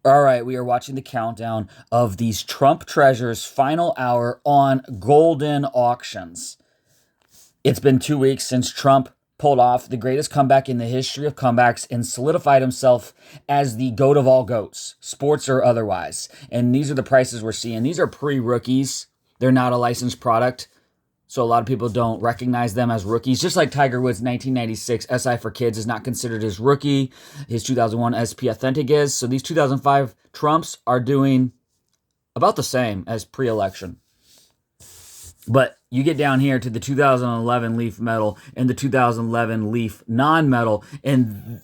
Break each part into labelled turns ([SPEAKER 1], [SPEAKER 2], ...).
[SPEAKER 1] All right, we are watching the countdown of these Trump Treasures final hour on Goldin Auctions. It's been 2 weeks since Trump pulled off the greatest comeback in the history of comebacks and solidified himself as the GOAT of all GOATs, sports or otherwise. And these are the prices we're seeing. These are pre-rookies. They're not a licensed product. So a lot of people don't recognize them as rookies. Just like Tiger Woods' 1996 SI for Kids is not considered his rookie. His 2001 SP Authentic is. So these 2005 Trumps are doing about the same as pre-election. But you get down here to the 2011 Leaf Metal and the 2011 Leaf Non-Metal, and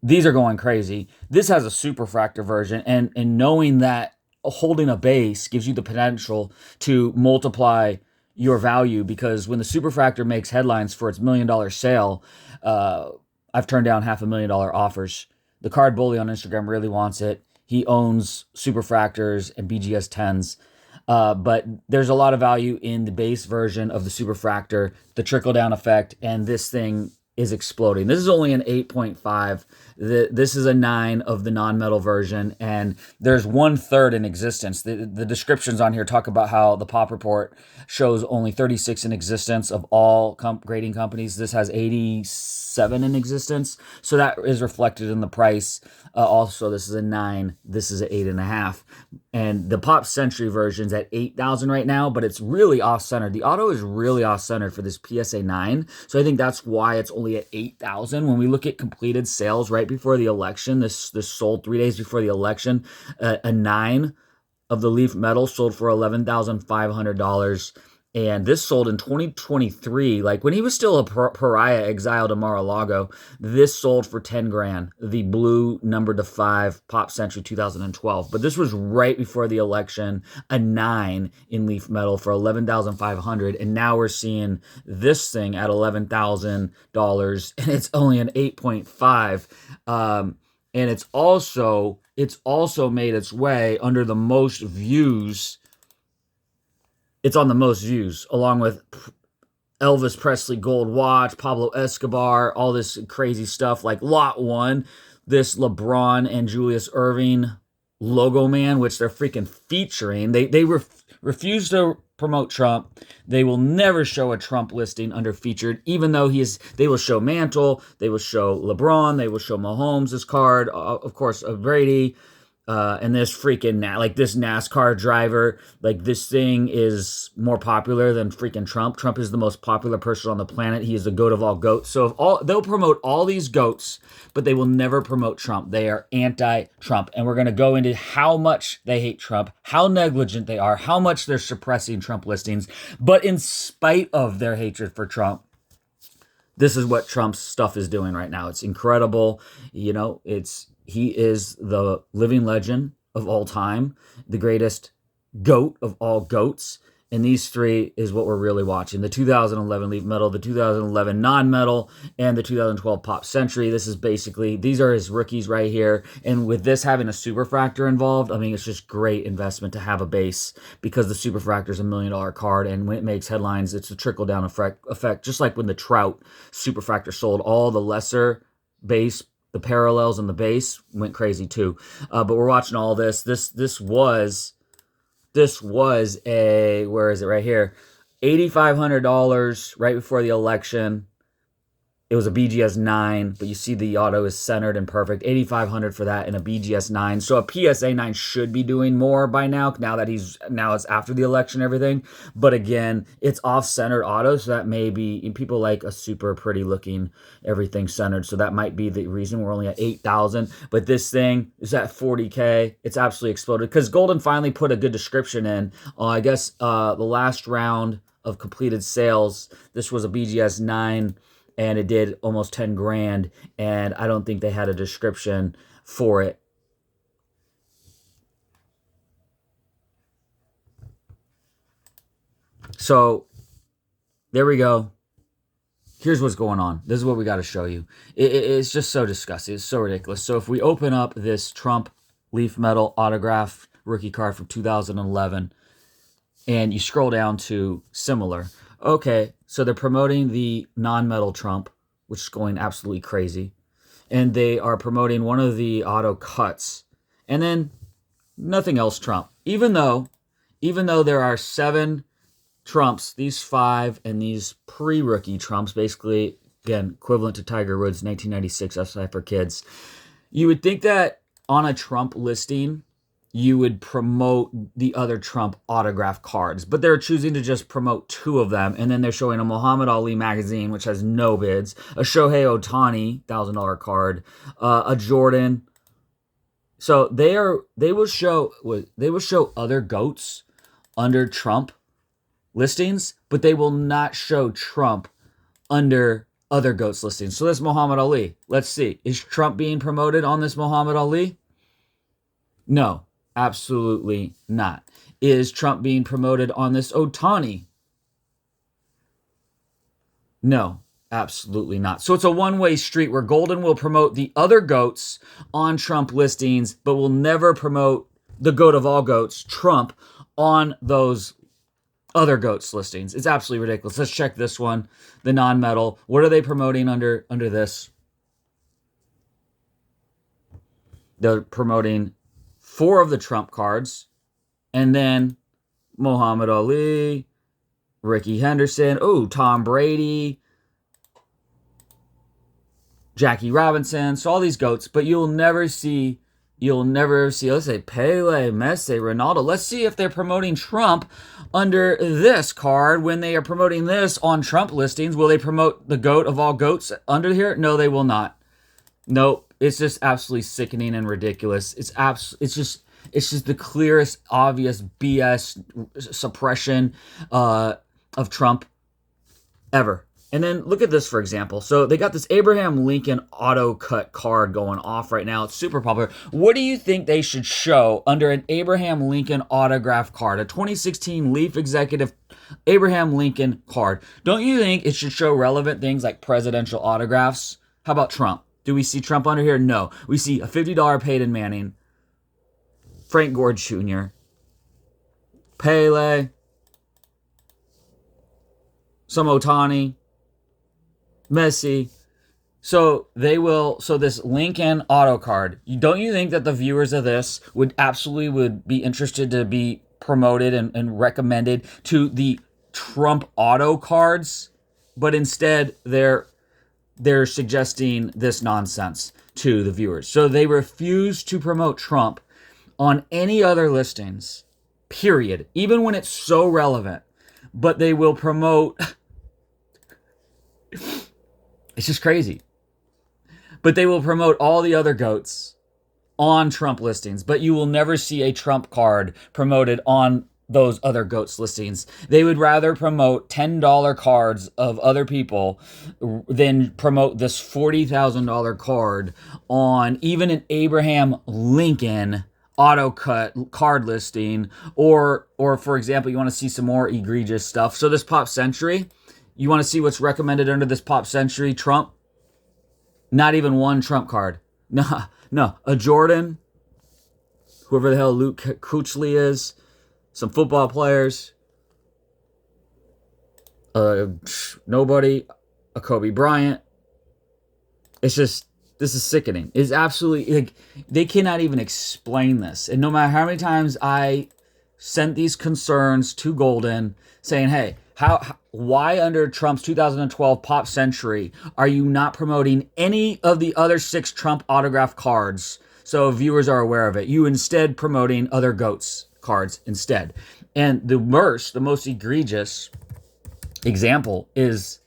[SPEAKER 1] these are going crazy. This has a superfractor version, and knowing that holding a base gives you the potential to multiply your value, because when the superfractor makes headlines for its $1 million sale, I've turned down $500,000 offers. The card bully on Instagram really wants it. He owns superfractors and BGS 10s. But there's a lot of value in the base version of the superfractor, the trickle-down effect, and this thing is exploding. This is only an 8.5. This is a 9 of the non-metal version, and there's 1/3 in existence. The descriptions on here talk about how the Pop Report shows only 36 in existence of all grading companies. This has 87 in existence, so that is reflected in the price. Also, this is a 9. This is an 8.5. And the Pop Century version's at 8,000 right now, but it's really off-centered. The auto is really off-centered for this PSA 9, so I think that's why it's only at 8,000. When we look at completed sales right before the election, this sold 3 days before the election. A 9 of the Leaf Metal sold for $11,500. And this sold in 2023, like when he was still a pariah, exiled to Mar-a-Lago. This sold for 10 grand, the blue number to 5 Pop Century 2012. But this was right before the election, a 9 in Leaf Metal for $11,500. And now we're seeing this thing at $11,000, and it's only an 8.5. And it's also made its way under the most views. It's on the most views, along with Elvis Presley gold watch, Pablo Escobar, all this crazy stuff like Lot 1, this LeBron and Julius Erving logo man, which they're freaking featuring. They refuse to promote Trump. They will never show a Trump listing under featured, even though they will show Mantle, they will show LeBron, they will show Mahomes' card, of course, of Brady. And this freaking, like this NASCAR driver, like this thing is more popular than freaking Trump. Trump is the most popular person on the planet. He is the GOAT of all GOATs. So they'll promote all these GOATs, but they will never promote Trump. They are anti-Trump. And we're going to go into how much they hate Trump, how negligent they are, how much they're suppressing Trump listings. But in spite of their hatred for Trump, this is what Trump's stuff is doing right now. It's incredible. You know, he is the living legend of all time, the greatest GOAT of all GOATs. And these three is what we're really watching. The 2011 Leaf Metal, the 2011 Non-Metal, and the 2012 Pop Century. These are his rookies right here. And with this having a superfractor involved, I mean, it's just great investment to have a base, because the superfractor is $1 million card. And when it makes headlines, it's a trickle-down effect, just like when the Trout superfractor sold. All the lesser base, the parallels and the base went crazy too. But we're watching all this. This was a, where is it, right here, $8,500 right before the election. It was a BGS 9, but you see the auto is centered and perfect. $8,500 for that in a BGS 9. So a PSA 9 should be doing more by now that it's after the election and everything. But again, it's off-centered auto, so that may be, people like a super pretty looking everything centered. So that might be the reason we're only at 8,000. But this thing is at 40K. It's absolutely exploded, because Goldin finally put a good description in. I guess the last round of completed sales, this was a BGS 9, and it did almost 10 grand, and I don't think they had a description for it. So there we go. Here's what's going on. This is what we got to show you. It's just so disgusting. It's so ridiculous. So if we open up this Trump Leaf Metal autograph rookie card from 2011, and you scroll down to similar, okay, so they're promoting the non-metal Trump, which is going absolutely crazy. And they are promoting one of the auto cuts. And then nothing else Trump. Even though there are 7 Trumps, these 5 and these pre-rookie Trumps, basically, again, equivalent to Tiger Woods 1996 upside for kids. You would think that on a Trump listing, you would promote the other Trump autograph cards, but they're choosing to just promote 2 of them, and then they're showing a Muhammad Ali magazine, which has no bids, a Shohei Ohtani $1,000 card, a Jordan. So they will show other GOATs under Trump listings, but they will not show Trump under other GOATs listings. So this Muhammad Ali, let's see, is Trump being promoted on this Muhammad Ali? No. Absolutely not. Is Trump being promoted on this Ohtani? No, absolutely not. So it's a one-way street where Goldin will promote the other GOATs on Trump listings, but will never promote the GOAT of all GOATs, Trump, on those other GOATs listings. It's absolutely ridiculous. Let's check this one, the non-metal. What are they promoting under this? They're promoting 4 of the Trump cards, and then Muhammad Ali, Ricky Henderson, Tom Brady, Jackie Robinson, so all these GOATs, but you'll never see, let's say, Pele, Messi, Ronaldo. Let's see if they're promoting Trump under this card when they are promoting this on Trump listings. Will they promote the GOAT of all GOATs under here? No, they will not. Nope. It's just absolutely sickening and ridiculous. It's just the clearest, obvious BS suppression of Trump ever. And then look at this, for example. So they got this Abraham Lincoln auto cut card going off right now. It's super popular. What do you think they should show under an Abraham Lincoln autograph card? A 2016 Leaf Executive Abraham Lincoln card. Don't you think it should show relevant things like presidential autographs? How about Trump? Do we see Trump under here? No. We see a $50 Peyton Manning, Frank Gore Jr., Pele, some Ohtani, Messi. So this Lincoln auto card, don't you think that the viewers of this would be interested to be promoted and recommended to the Trump auto cards? But instead, they're suggesting this nonsense to the viewers. So they refuse to promote Trump on any other listings, period, even when it's so relevant. But they will promote... It's just crazy. But they will promote all the other GOATs on Trump listings, but you will never see a Trump card promoted on those other GOATs listings. They would rather promote $10 cards of other people than promote this $40,000 card on even an Abraham Lincoln auto cut card listing, or for example, you want to see some more egregious stuff. So this Pop Century, you want to see what's recommended under this Pop Century Trump? Not even one Trump card. No, a Jordan, whoever the hell Luke Kuechly is, some football players, nobody, a Kobe Bryant. It's just, this is sickening. It's absolutely, like, they cannot even explain this. And no matter how many times I sent these concerns to Goldin saying, hey, why under Trump's 2012 Pop Century are you not promoting any of the other 6 Trump autograph cards so viewers are aware of it? You instead promoting other GOATs cards instead. And the most egregious example is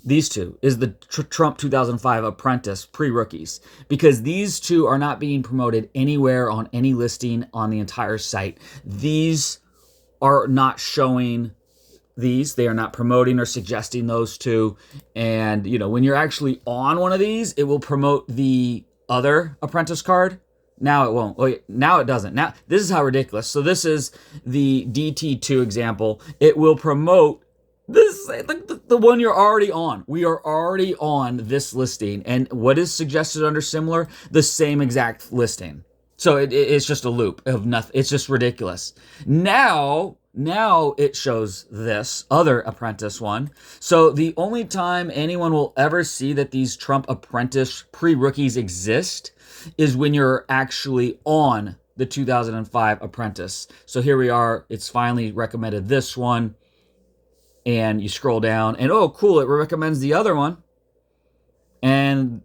[SPEAKER 1] these 2, is the Trump 2005 Apprentice pre-rookies, because these 2 are not being promoted anywhere on any listing on the entire site. These are not showing these. They are not promoting or suggesting those 2. And, when you're actually on one of these, it will promote the other Apprentice card. Now it won't. Oh, now it doesn't. Now, this is how ridiculous. So this is the DT2 example. It will promote this, the one you're already on. We are already on this listing. And what is suggested under similar? The same exact listing. So it's just a loop of nothing. It's just ridiculous. Now it shows this other Apprentice one. So the only time anyone will ever see that these Trump Apprentice pre-rookies exist is when you're actually on the 2005 Apprentice. So here we are. It's finally recommended this one. And you scroll down and, oh, cool, it recommends the other one. And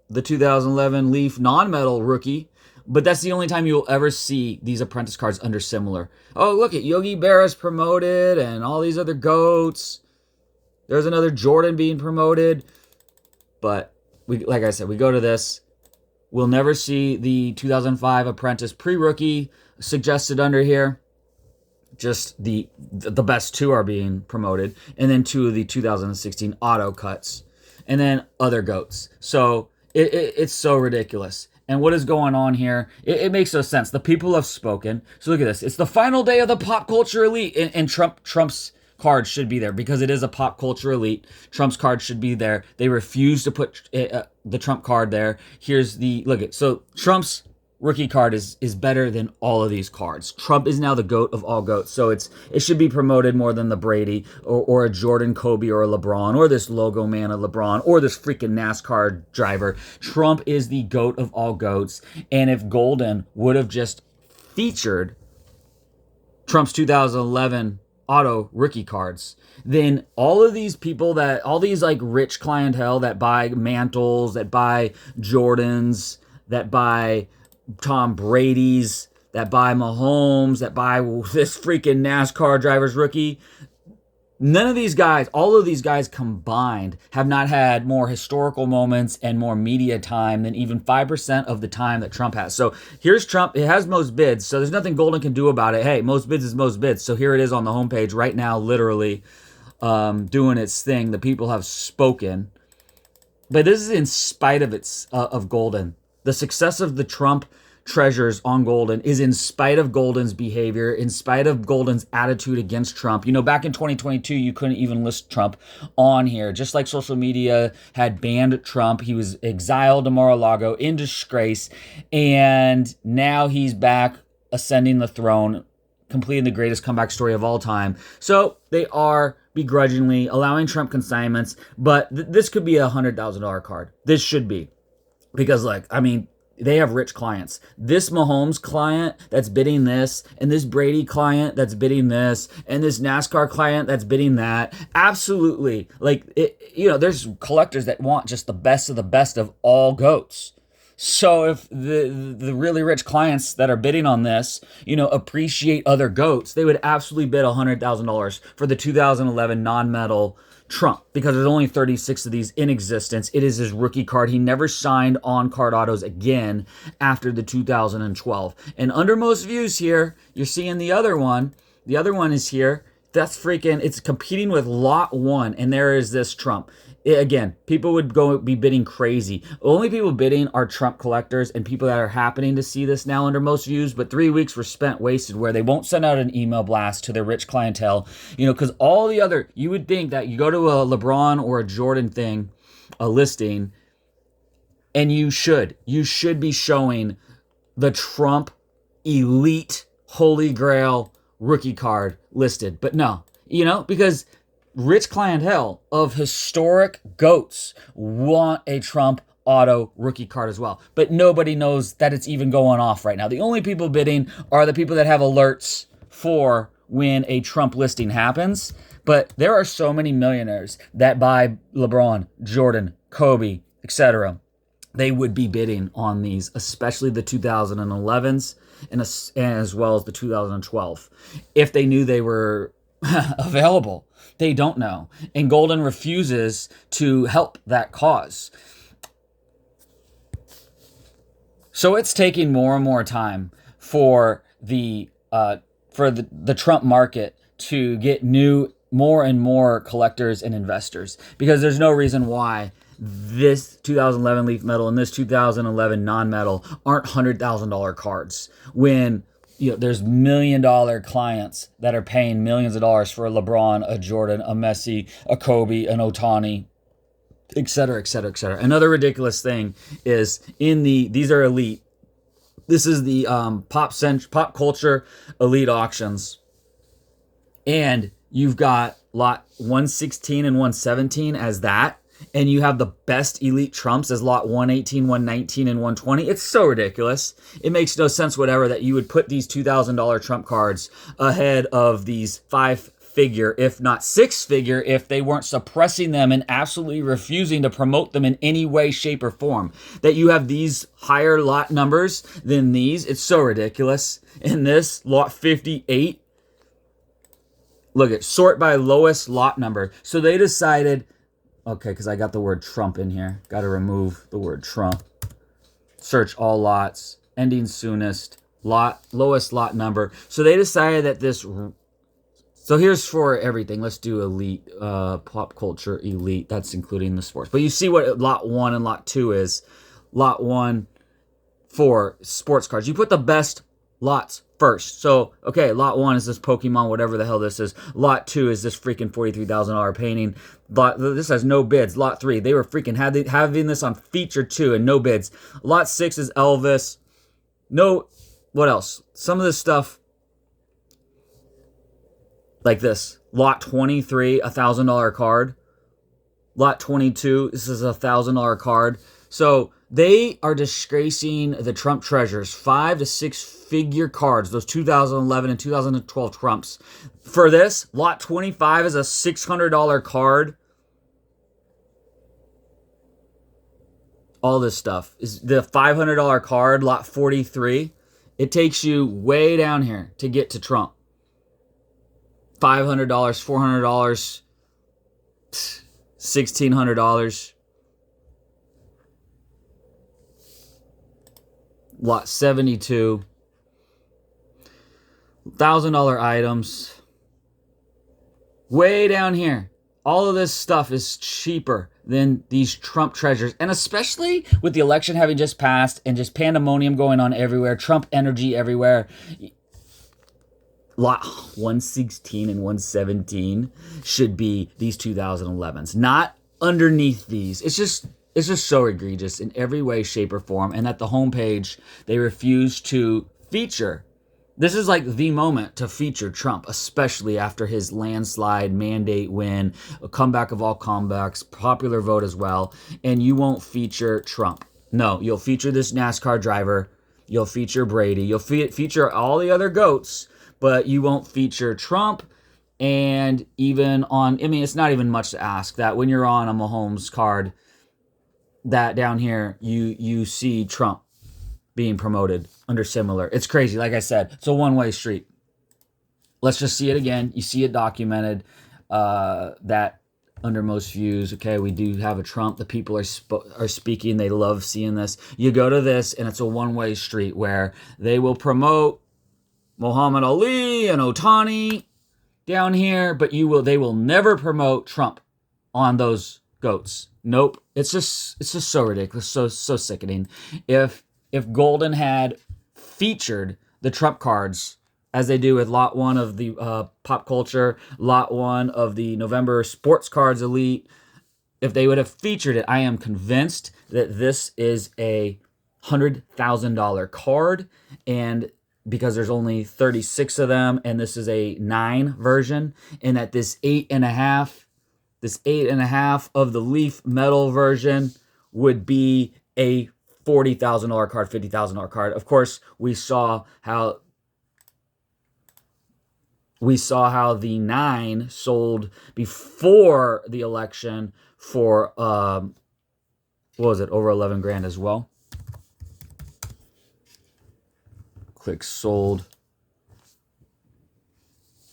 [SPEAKER 1] the 2011 Leaf non-metal rookie. But that's the only time you'll ever see these Apprentice cards under similar. Oh, look at Yogi Berra's promoted and all these other GOATs. There's another Jordan being promoted. But like I said, we go to this. We'll never see the 2005 Apprentice pre-rookie suggested under here. Just the best two are being promoted. And then two of the 2016 auto cuts. And then other GOATs. So it's so ridiculous. And what is going on here? It makes no sense. The people have spoken. So look at this. It's the final day of the pop culture elite. And Trump's card should be there because it is a pop culture elite. Trump's card should be there. They refuse to put the Trump card there. Here's the, look at, so Trump's rookie card is better than all of these cards. Trump is now the GOAT of all GOATs. So it should be promoted more than the Brady or a Jordan, Kobe, or a LeBron, or this logo man of LeBron, or this freaking NASCAR driver. Trump is the GOAT of all GOATs. And if Goldin would have just featured Trump's 2011 auto rookie cards, then all of these people all these like rich clientele that buy mantles, that buy Jordans, that buy Tom Brady's, that buy Mahomes, that buy this freaking NASCAR driver's rookie, none of these guys, all of these guys combined, have not had more historical moments and more media time than even 5% of the time that Trump has. So here's Trump. It has most bids, so there's nothing Goldin can do about it. Hey, most bids is most bids. So here it is on the homepage right now, literally doing its thing. The people have spoken. But this is in spite of of Goldin. The success of the Trump treasures on Goldin is in spite of Goldin's behavior, in spite of Goldin's attitude against Trump. You know, back in 2022, you couldn't even list Trump on here. Just like social media had banned Trump, he was exiled to Mar-a-Lago in disgrace, and now he's back ascending the throne, completing the greatest comeback story of all time. So they are begrudgingly allowing Trump consignments, but this could be a $100,000 card. This should be. Because, like, I mean, they have rich clients. This Mahomes client that's bidding this, and this Brady client that's bidding this, and this NASCAR client that's bidding that. Absolutely. Like, there's collectors that want just the best of all GOATs. So if the really rich clients that are bidding on this, appreciate other GOATs, they would absolutely bid $100,000 for the 2011 non-metal Trump, because there's only 36 of these in existence. It is his rookie card. He never signed on card autos again after the 2012. And under most views here, you're seeing the other one. The other one is here. That's freaking, it's competing with lot one. And there is this Trump. Again, people would be bidding crazy. Only people bidding are Trump collectors and people that are happening to see this now under most views. But 3 weeks were wasted where they won't send out an email blast to their rich clientele. Because all the other, you would think that you go to a LeBron or a Jordan thing, a listing, and you should be showing the Trump elite holy grail rookie card listed. But no, because rich clientele of historic GOATs want a Trump auto rookie card as well. But nobody knows that it's even going off right now. The only people bidding are the people that have alerts for when a Trump listing happens. But there are so many millionaires that buy LeBron, Jordan, Kobe, etc. They would be bidding on these, especially the 2011s and as well as the 2012, if they knew they were available. They don't know. And Goldin refuses to help that cause. So it's taking more and more time for the Trump market to get more and more collectors and investors, because there's no reason why this 2011 Leaf Metal and this 2011 non-metal aren't $100,000 cards when there's $1 million clients that are paying millions of dollars for a LeBron, a Jordan, a Messi, a Kobe, an Ohtani, et cetera, et cetera, et cetera. Another ridiculous thing is these are elite. This is the pop culture elite auctions. And you've got lot 116 and 117 as that. and you have the best elite trumps as lot 118, 119, and 120. It's so ridiculous. It makes no sense whatever that you would put these $2,000 trump cards ahead of these 5-figure, if not 6-figure, if they weren't suppressing them and absolutely refusing to promote them in any way, shape, or form. That you have these higher lot numbers than these. It's so ridiculous. In this, lot 58, look at sort by lowest lot number. So they decided, okay, because I got the word Trump in here. Got to remove the word Trump. Search all lots. Ending soonest. Lowest lot number. So they decided that this. So here's for everything. Let's do elite, pop culture elite. That's including the sports. But you see what lot 1 and lot 2 is. Lot 1 for sports cards. You put the best lots first. So, okay, lot 1 is this Pokemon, whatever the hell this is. Lot 2 is this freaking $43,000 painting. This has no bids. Lot 3, they were freaking having this on feature 2 and no bids. Lot 6 is Elvis. No, what else? Some of this stuff, like this. Lot 23, $1,000 card. Lot 22, this is a $1,000 card. So they are disgracing the Trump treasures. 5 to 6-figure cards, those 2011 and 2012 Trumps. For this, lot 25 is a $600 card. All this stuff is the $500 card, lot 43. It takes you way down here to get to Trump. $500, $400, $1,600. Lot 72. $1,000 items. Way down here. All of this stuff is cheaper than these Trump treasures. And especially with the election having just passed and just pandemonium going on everywhere. Trump energy everywhere. Lot 116 and 117 should be these 2011s. Not underneath these. It's just so egregious in every way, shape, or form. And at the homepage, they refuse to feature. This is like the moment to feature Trump, especially after his landslide mandate win, a comeback of all comebacks, popular vote as well. And you won't feature Trump. No, you'll feature this NASCAR driver. You'll feature Brady. You'll feature all the other GOATs, but you won't feature Trump. And even on, I mean, it's not even much to ask that when you're on a Mahomes card, that down here, you see Trump being promoted under similar. It's crazy. Like I said, it's a one-way street. Let's just see it again. You see it documented that under most views, okay, we do have a Trump. The people are speaking. They love seeing this. You go to this, and it's a one-way street where they will promote Muhammad Ali and Ohtani down here, but they will never promote Trump on those goats. Nope. It's just so ridiculous, so sickening. If Goldin had featured the Trump cards as they do with lot 1 of the pop culture, lot 1 of the November sports cards elite, if they would have featured it, I am convinced that this is a $100,000 card, and because there's only 36 of them, and this is a 9 version, and that this 8.5 of the leaf metal version would be a $40,000 card, $50,000 card. Of course, we saw how the 9 sold before the election for what was it, over 11 grand as well. Click sold.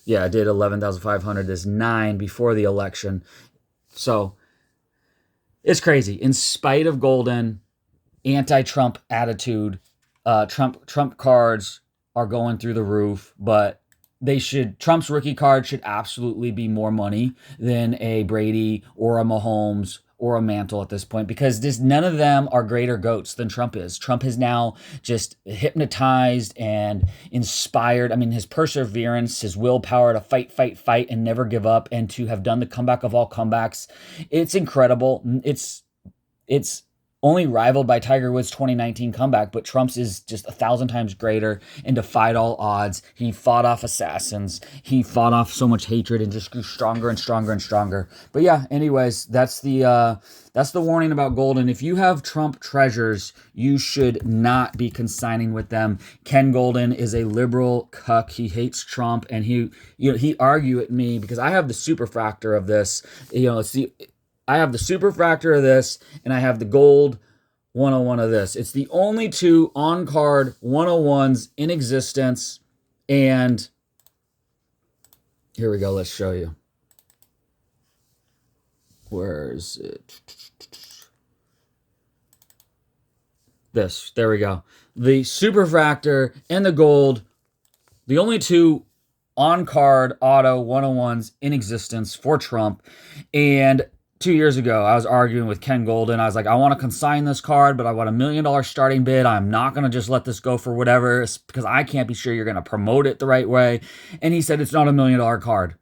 [SPEAKER 1] Yeah, I did 11,500. This 9 before the election. So it's crazy. In spite of Goldin, anti-Trump attitude, Trump cards are going through the roof, but Trump's rookie card should absolutely be more money than a Brady or a Mahomes or a Mantle at this point, because none of them are greater GOATs than Trump is. Trump has now just hypnotized and inspired. I mean, his perseverance, his willpower to fight, and never give up, and to have done the comeback of all comebacks. It's incredible. It's only rivaled by Tiger Woods' 2019 comeback, but Trump's is just 1,000 times greater and defied all odds. He fought off assassins. He fought off so much hatred and just grew stronger and stronger and stronger. But yeah, anyways, that's the warning about Goldin. If you have Trump treasures, you should not be consigning with them. Ken Goldin is a liberal cuck. He hates Trump, and he argued with me because I have the superfractor of this. I have the superfractor of this, and I have the gold 101 of this. It's the only two on-card 101s in existence, and here we go. Let's show you. Where is it? This. There we go. The superfractor and the gold, the only two on-card auto 101s in existence for Trump, and 2 years ago, I was arguing with Ken Goldin. I was like, I want to consign this card, but I want $1 million starting bid. I'm not going to just let this go for whatever, because I can't be sure you're going to promote it the right way. And he said, it's not $1 million card,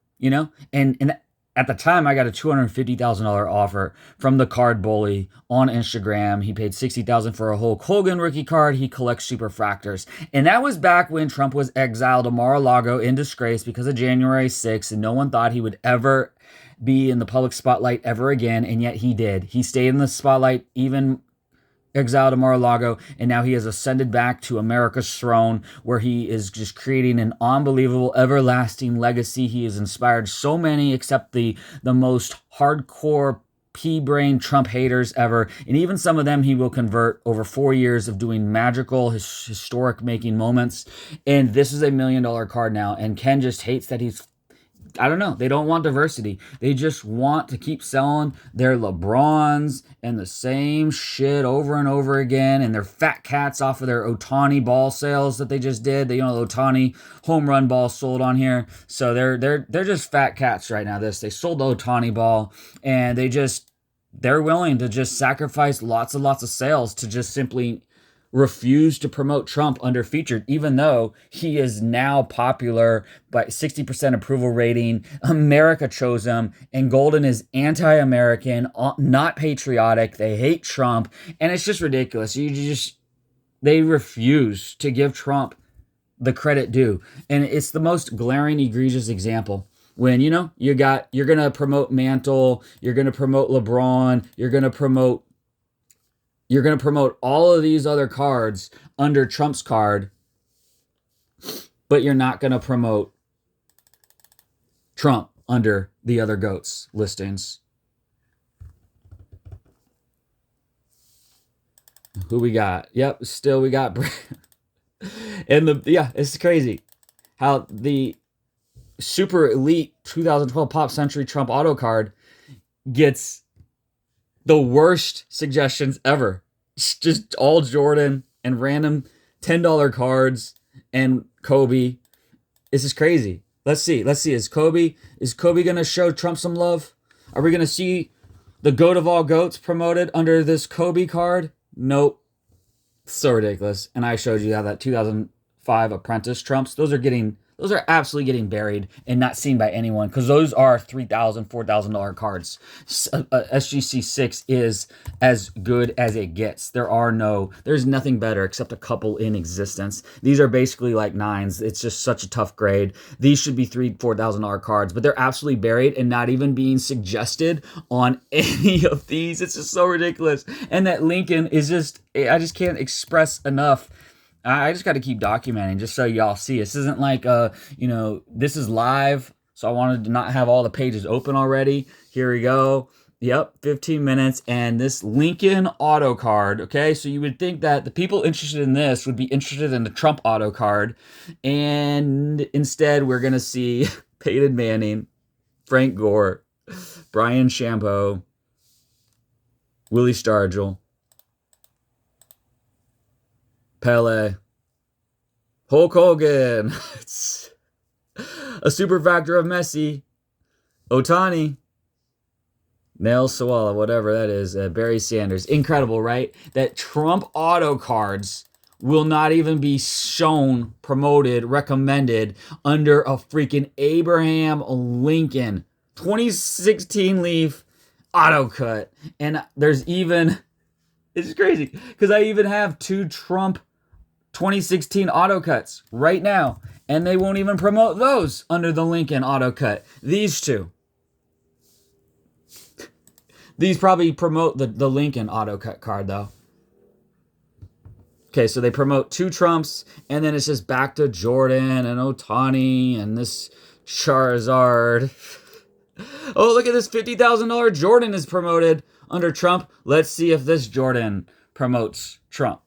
[SPEAKER 1] And at the time, I got a $250,000 offer from the card bully on Instagram. He paid $60,000 for a Hulk Hogan rookie card. He collects superfractors. And that was back when Trump was exiled to Mar-a-Lago in disgrace because of January 6th, and no one thought he would ever be in the public spotlight ever again, and yet he did. He stayed in the spotlight, even exiled to Mar-a-Lago, and now he has ascended back to America's throne, where he is just creating an unbelievable, everlasting legacy. He has inspired so many, except the most hardcore pea-brain Trump haters ever, and even some of them he will convert over 4 years of doing magical, historic making moments. And this is $1 million card now, and Ken just hates that he's, I don't know. They don't want diversity. They just want to keep selling their LeBrons and the same shit over and over again, and their fat cats off of their ohtani ball sales that they just did. The ohtani home run ball sold on here, so they're just fat cats right now. They sold the ohtani ball, and they're willing to just sacrifice lots and lots of sales to just simply refused to promote Trump under featured, even though he is now popular by 60% approval rating. America chose him, and Goldin is anti-American, not patriotic. They hate Trump, and it's just ridiculous. They refuse to give Trump the credit due, and it's the most glaring, egregious example. When you're gonna promote Mantle, you're gonna promote LeBron, you're gonna promote all of these other cards under Trump's card, but you're not going to promote Trump under the other GOATs listings. Who we got? Yep, still we got and it's crazy how the super elite 2012 Pop Century Trump auto card gets the worst suggestions ever. It's just all Jordan and random $10 cards and Kobe. This is crazy. Let's see. Is Kobe going to show Trump some love? Are we going to see the GOAT of all GOATs promoted under this Kobe card? Nope. So ridiculous. And I showed you how that 2005 Apprentice Trumps, those are absolutely getting buried and not seen by anyone, because those are $3,000, $4,000 cards. SGC 6 is as good as it gets. There's nothing better except a couple in existence. These are basically like 9s. It's just such a tough grade. These should be $3,000, $4,000 cards, but they're absolutely buried and not even being suggested on any of these. It's just so ridiculous. And that Lincoln is I just can't express enough. I just got to keep documenting just so y'all see. This isn't like, this is live, so I wanted to not have all the pages open already. Here we go. Yep, 15 minutes, and this Lincoln auto card, okay? So you would think that the people interested in this would be interested in the Trump auto card, and instead we're going to see Peyton Manning, Frank Gore, Brian Shampoo, Willie Stargell, Pele, Hulk Hogan, it's a superfractor of Messi, Ohtani, Nail Sawala, whatever that is, Barry Sanders. Incredible, right? That Trump auto cards will not even be shown, promoted, recommended under a freaking Abraham Lincoln 2016 Leaf auto cut. And there's even It's crazy because I even have 2 Trump 2016 auto cuts right now, and they won't even promote those under the Lincoln auto cut. These two. These probably promote the Lincoln auto cut card though. Okay, so they promote 2 Trumps, and then it's just back to Jordan and Ohtani and this Charizard. Oh, look at this $50,000 Jordan is promoted under Trump. Let's see if this Jordan promotes Trump.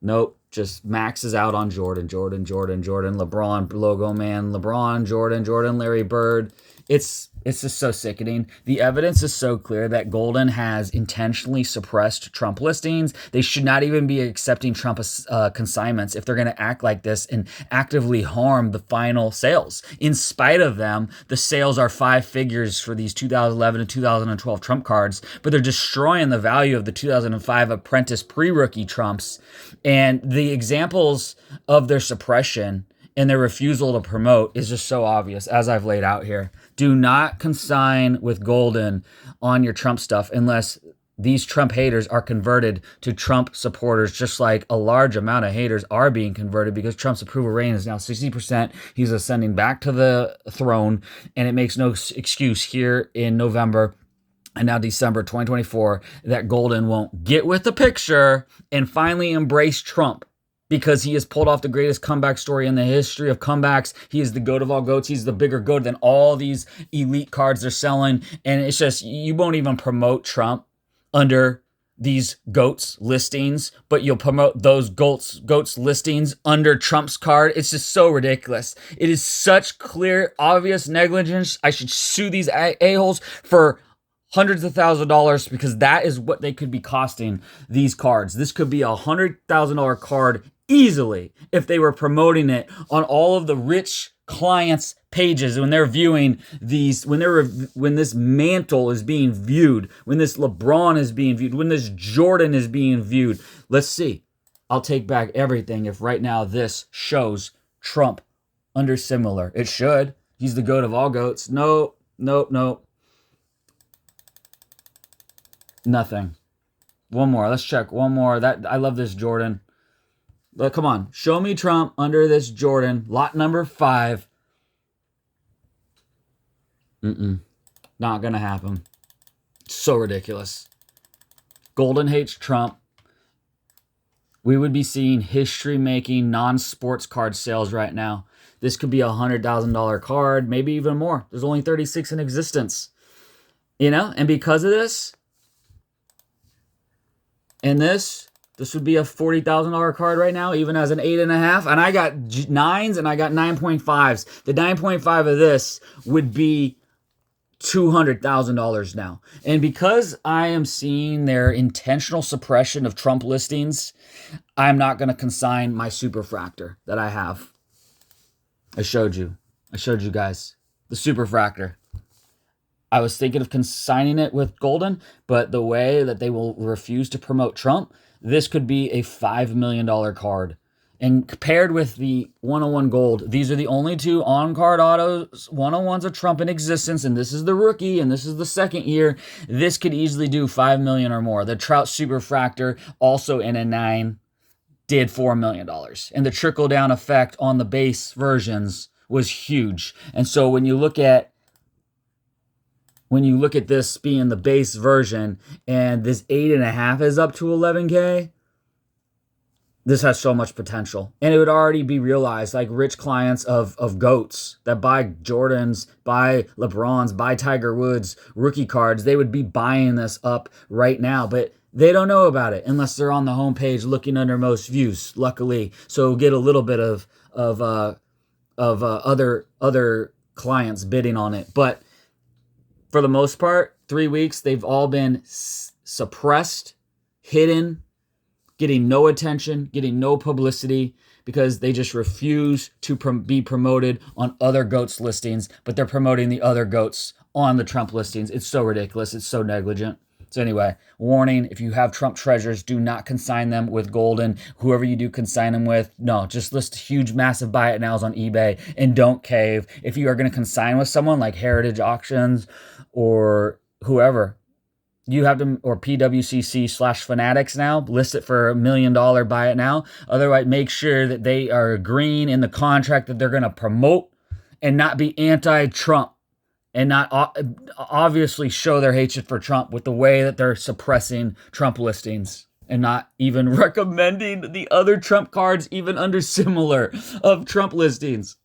[SPEAKER 1] Nope, just maxes out on Jordan. LeBron, logo man, LeBron, Jordan, Larry Bird. It's just so sickening. The evidence is so clear that Goldin has intentionally suppressed Trump listings. They should not even be accepting Trump consignments if they're going to act like this and actively harm the final sales. In spite of them, the sales are 5 figures for these 2011 and 2012 Trump cards, but they're destroying the value of the 2005 apprentice pre-rookie Trumps. And the examples of their suppression and their refusal to promote is just so obvious, as I've laid out here. Do not consign with Goldin on your Trump stuff unless these Trump haters are converted to Trump supporters, just like a large amount of haters are being converted because Trump's approval rating is now 60%. He's ascending back to the throne, and it makes no excuse here in November and now December 2024 that Goldin won't get with the picture and finally embrace Trump. Because he has pulled off the greatest comeback story in the history of comebacks. He is the GOAT of all GOATs. He's the bigger GOAT than all these elite cards they're selling. And it's just, you won't even promote Trump under these GOATs listings, but you'll promote those GOATs listings under Trump's card. It's just so ridiculous. It is such clear, obvious negligence. I should sue these a-holes for hundreds of $1,000s because that is what they could be costing these cards. This could be $100,000 card easily if they were promoting it on all of the rich clients' pages when they're viewing these, when this mantle is being viewed, when this LeBron is being viewed, when this Jordan is being viewed. Let's see. I'll take back everything if right now this shows Trump under similar. It should. He's the GOAT of all GOATs. Nope. Nothing. One more. Let's check. One more. I love this Jordan. But come on. Show me Trump under this Jordan. Lot number 5. Not going to happen. So ridiculous. Goldin hates Trump. We would be seeing history-making non-sports card sales right now. This could be a $100,000 card, maybe even more. There's only 36 in existence. You know? And because of this, and this would be a $40,000 card right now, even as an 8.5. And I got 9s and I got 9.5s. The 9.5 of this would be $200,000 now. And because I am seeing their intentional suppression of Trump listings, I'm not going to consign my superfractor that I have. I showed you guys the superfractor. I was thinking of consigning it with Goldin, but the way that they will refuse to promote Trump, this could be a $5 million card. And paired with the 101 gold, these are the only 2 on-card autos, 101s of Trump in existence, and this is the rookie, and this is the second year. This could easily do $5 million or more. The Trout Superfractor, also in a 9, did $4 million. And the trickle-down effect on the base versions was huge. And so when you look at this being the base version and this 8.5 is up to 11K, this has so much potential. And it would already be realized, like rich clients of GOATs that buy Jordans, buy LeBrons, buy Tiger Woods rookie cards, they would be buying this up right now. But they don't know about it unless they're on the homepage looking under most views, luckily. So get a little bit of other clients bidding on it. But for the most part, 3 weeks, they've all been suppressed, hidden, getting no attention, getting no publicity, because they just refuse to be promoted on other GOATs listings, but they're promoting the other GOATs on the Trump listings. It's so ridiculous. It's so negligent. So anyway, warning, if you have Trump treasures, do not consign them with Goldin. Whoever you do consign them with, no, just list huge, massive buy it nows on eBay and don't cave. If you are going to consign with someone like Heritage Auctions or whoever, you have to, or PWCC/fanatics now, list it for $1 million, buy it now. Otherwise, make sure that they are agreeing in the contract that they're going to promote and not be anti-Trump and not obviously show their hatred for Trump with the way that they're suppressing Trump listings and not even recommending the other Trump cards even under similar of Trump listings.